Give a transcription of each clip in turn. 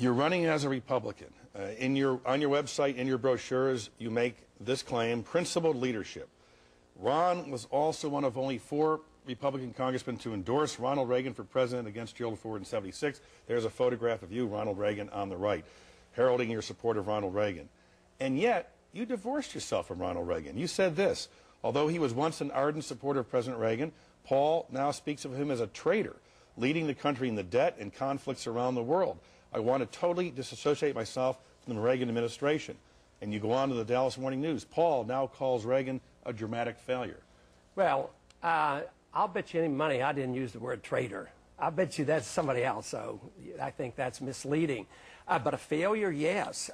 You're running as a Republican. On your website, in your brochures, you make this claim: principled leadership. Ron was also one of only 4 Republican congressmen to endorse Ronald Reagan for president against Gerald Ford in '76. There's a photograph of you, Ronald Reagan, on the right, heralding your support of Ronald Reagan. And yet, you divorced yourself from Ronald Reagan. You said this: although he was once an ardent supporter of President Reagan, Paul now speaks of him as a traitor, leading the country in the debt and conflicts around the world. I want to totally disassociate myself from the Reagan administration. And you go on to the Dallas Morning News. Paul now calls Reagan a dramatic failure. Well, I'll bet you any money I didn't use the word traitor. I bet you that's somebody else, so I think that's misleading. But a failure, yes.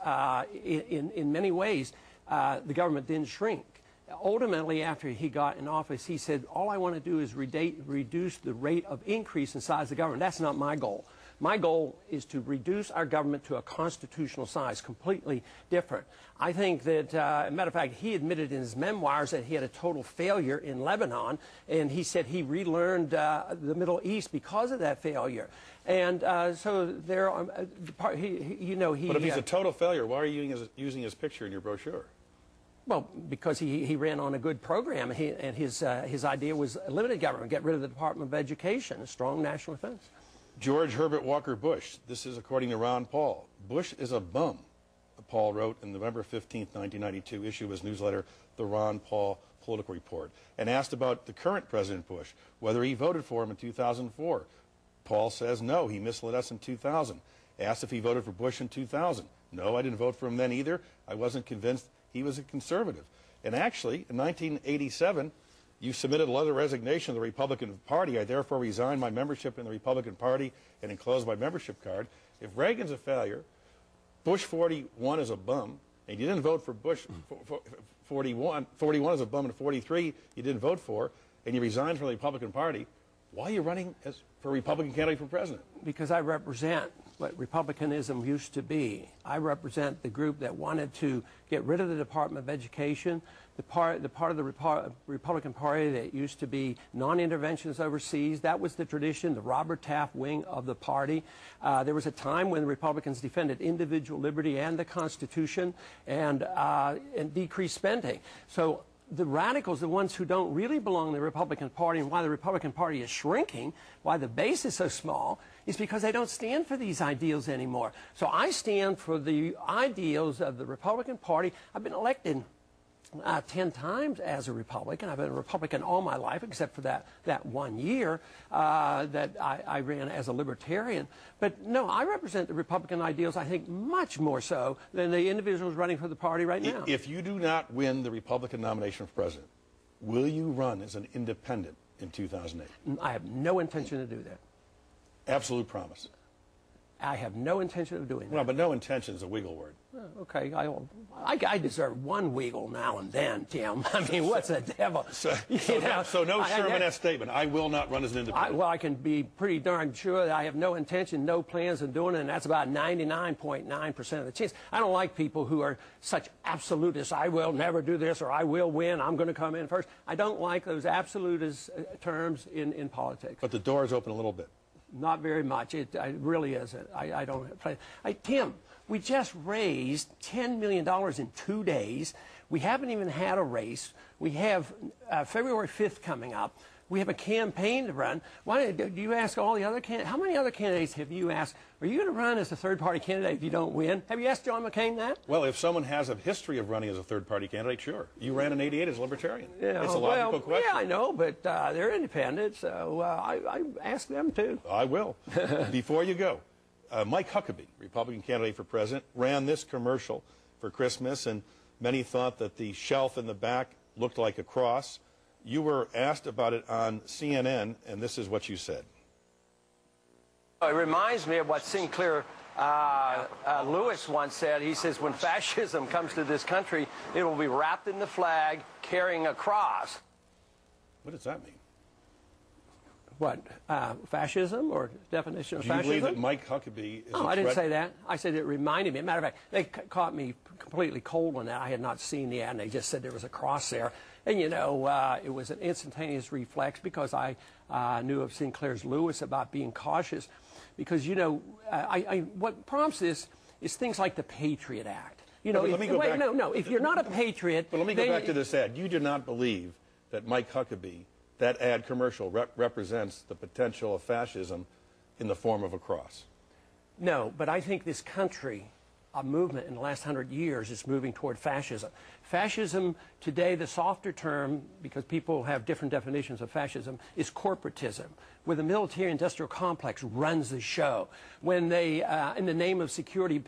In many ways, the government didn't shrink. Ultimately, after he got in office, he said, all I want to do is reduce the rate of increase in size of the government. That's not my goal. My goal is to reduce our government to a constitutional size, completely different. I think that, as a matter of fact, he admitted in his memoirs that he had a total failure in Lebanon, and he said he relearned the Middle East because of that failure. And so there are, you know, he... But if he's a total failure, why are you using his picture in your brochure? Well, because he ran on a good program, and his idea was limited government, get rid of the Department of Education, a strong national defense. George Herbert Walker Bush, this is according to Ron Paul. Bush is a bum, Paul wrote in November 15, 1992, issue of his newsletter, The Ron Paul Political Report, and asked about the current President Bush, whether he voted for him in 2004. Paul says no, he misled us in 2000. Asked if he voted for Bush in 2000. No, I didn't vote for him then either. I wasn't convinced he was a conservative. And actually, in 1987, you submitted a letter of resignation to the Republican Party. I therefore resign my membership in the Republican Party and enclose my membership card. If Reagan's a failure, Bush 41 is a bum, and you didn't vote for Bush 41 is a bum, and 43 you didn't vote for, and you resigned from the Republican Party, why are you running for a Republican candidate for president? Because I represent what Republicanism used to be. I represent the group that wanted to get rid of the Department of Education, the part of the Republican Party that used to be non-interventions overseas. That was the tradition, the Robert Taft wing of the party. There was a time when the Republicans defended individual liberty and the Constitution and decreased spending. So the radicals, the ones who don't really belong in the Republican Party, and why the Republican Party is shrinking, why the base is so small, is because they don't stand for these ideals anymore. So I stand for the ideals of the Republican Party. I've been elected 10 times as a Republican. I've been a Republican all my life, except for that 1 year that I ran as a Libertarian. But no, I represent the Republican ideals, I think, much more so than the individuals running for the party right now. If you do not win the Republican nomination for president, will you run as an independent in 2008? I have no intention to do that. Absolute promise. I have no intention of doing that. Well, but no intention is a wiggle word. Oh, okay, I deserve one wiggle now and then, Tim. I mean, what's the devil? So no Sherman-esque statement. I will not run as an independent. Well, I can be pretty darn sure that I have no intention, no plans of doing it, and that's about 99.9% of the chance. I don't like people who are such absolutists. I will never do this, or I will win. I'm going to come in first. I don't like those absolutist terms in politics. But the door is open a little bit. Not very much. It really isn't. I don't play. Tim, we just raised $10 million in 2 days. We haven't even had a race. We have February 5th coming up. We have a campaign to run. Why do you ask all the other candidates? How many other candidates have you asked, are you going to run as a third-party candidate if you don't win? Have you asked John McCain that? Well, if someone has a history of running as a third-party candidate, sure. You ran in '88 as a Libertarian. Yeah, it's a logical question. Yeah, I know, but they're independent, so I ask them too. I will. Before you go, Mike Huckabee, Republican candidate for president, ran this commercial for Christmas, and many thought that the shelf in the back looked like a cross. You were asked about it on CNN, and this is what you said. It reminds me of what Sinclair Lewis once said. He says, when fascism comes to this country, it will be wrapped in the flag, carrying a cross. What does that mean? What, fascism or definition of fascism? Do you believe that Mike Huckabee is No, I didn't say that. I said it reminded me. As a matter of fact, they caught me completely cold on that. I had not seen the ad, and they just said there was a cross there. And, you know, it was an instantaneous reflex because I knew of Sinclair's Lewis about being cautious. because, you know, what prompts this is things like the Patriot Act. You know, let me go back. No, if you're not a patriot... But let me go back to this ad. You do not believe that Mike Huckabee, that ad commercial, represents the potential of fascism in the form of a cross? No, but I think this country, a movement in the last 100 years, is moving toward fascism. Fascism today, the softer term, because people have different definitions of fascism, is corporatism, where the military-industrial complex runs the show. When they, in the name of security,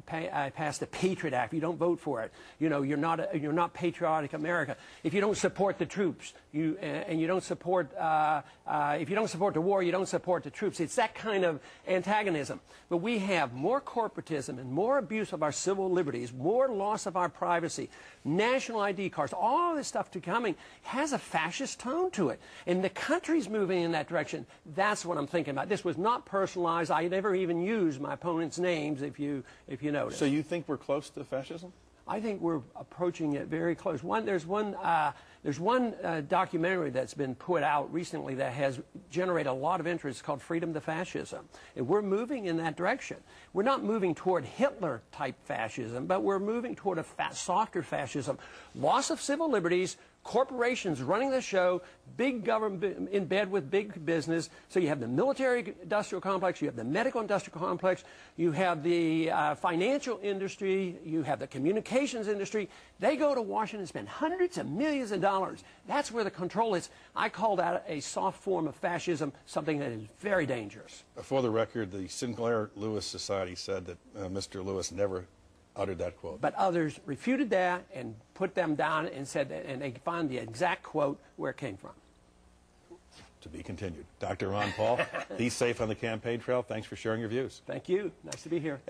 pass the Patriot Act, if you don't vote for it, you know, you're not patriotic America. If you don't support the troops, and you don't support, if you don't support the war, you don't support the troops. It's that kind of antagonism. But we have more corporatism and more abuse of our civil liberties, more loss of our privacy, national ID cards, all this stuff coming has a fascist tone to it. And the country's moving in that direction. That's what I'm thinking about. This was not personalized. I never even used my opponent's names, if you notice. So you think we're close to fascism? I think we're approaching it very close. There's one documentary that's been put out recently that has generated a lot of interest called Freedom to Fascism. And we're moving in that direction. We're not moving toward Hitler-type fascism, but we're moving toward a softer fascism. Loss of civil liberties, corporations running the show, big government in bed with big business. So you have the military-industrial complex, you have the medical-industrial complex, you have the financial industry, you have the communications industry. They go to Washington and spend hundreds of millions of dollars. That's where the control is. I call that a soft form of fascism, something that is very dangerous. For the record, the Sinclair Lewis Society said that Mr. Lewis never uttered that quote. But others refuted that and put them down and said that, and they found the exact quote where it came from. To be continued. Dr. Ron Paul, be safe on the campaign trail. Thanks for sharing your views. Thank you. Nice to be here.